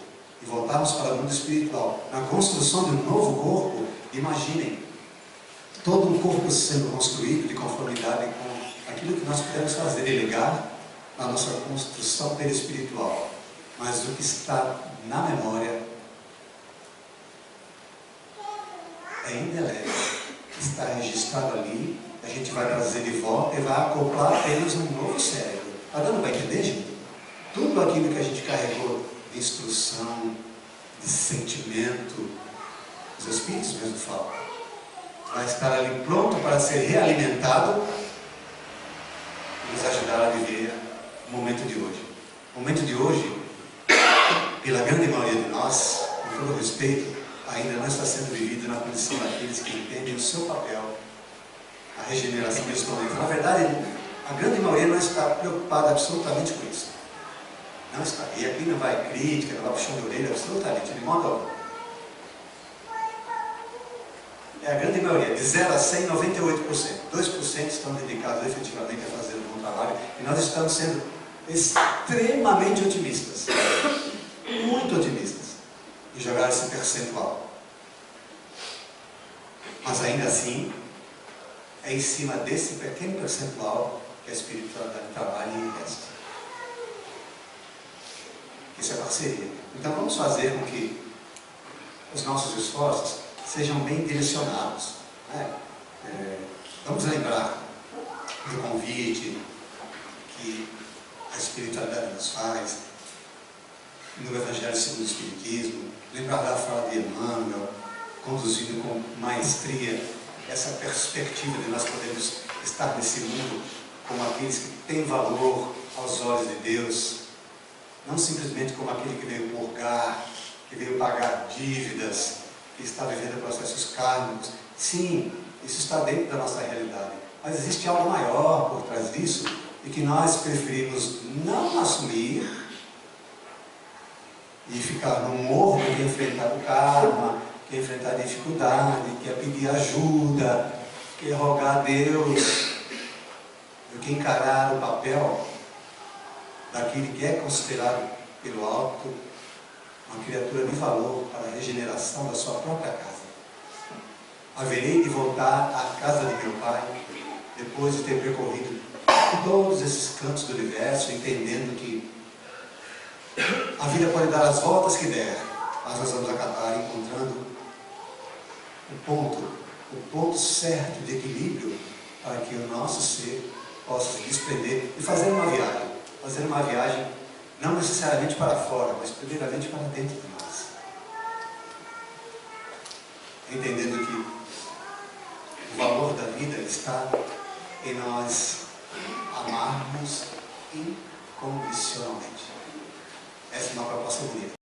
S1: e voltarmos para o mundo espiritual, na construção de um novo corpo, imaginem, todo um corpo sendo construído de conformidade com aquilo que nós podemos fazer e legar na nossa construção perispiritual. Mas o que está na memória é indelével, está registrado ali, a gente vai trazer de volta e vai acoplar apenas um novo cérebro. Está dando para entender, gente? Tudo aquilo que a gente carregou de instrução, de sentimento, os Espíritos mesmo falam, vai estar ali pronto para ser realimentado e nos ajudar a viver o momento de hoje. O momento de hoje, pela grande maioria de nós, com todo respeito, ainda não está sendo vivido na condição daqueles que entendem o seu papel, a regeneração desse planeta. Na verdade, a grande maioria não está preocupada absolutamente com isso. Não está. E aqui não vai crítica, não vai puxão de orelha, absolutamente, de modo algum. É a grande maioria, de 0 a 100, 98%. 2% estão dedicados efetivamente a fazer um bom trabalho. E nós estamos sendo extremamente otimistas. Muito otimistas. Em jogar esse percentual. Mas ainda assim, é em cima desse pequeno percentual que a espiritualidade trabalha e investe. Isso é parceria. Então vamos fazer com que os nossos esforços sejam bem direcionados. Né? Vamos lembrar do convite que a espiritualidade nos faz no Evangelho segundo o Espiritismo, lembrar da fala de Emmanuel, conduzindo com maestria essa perspectiva de nós podermos estar nesse mundo como aqueles que têm valor aos olhos de Deus, não simplesmente como aquele que veio purgar, que veio pagar dívidas, que está vivendo processos kármicos. Sim, isso está dentro da nossa realidade, mas existe algo maior por trás disso e que nós preferimos não assumir e ficar no morro de enfrentar o karma, que enfrentar a dificuldade, que é pedir ajuda, que é rogar a Deus, do que encarar o papel daquele que é considerado pelo alto uma criatura de valor para a regeneração da sua própria casa. Haverei de voltar à casa de meu pai, depois de ter percorrido todos esses cantos do universo, entendendo que a vida pode dar as voltas que der, mas nós vamos acabar encontrando o ponto certo de equilíbrio para que o nosso ser possa se desprender e fazer uma viagem não necessariamente para fora, mas primeiramente para dentro de nós. Entendendo que o valor da vida está em nós amarmos incondicionalmente. Essa é uma proposta bonita.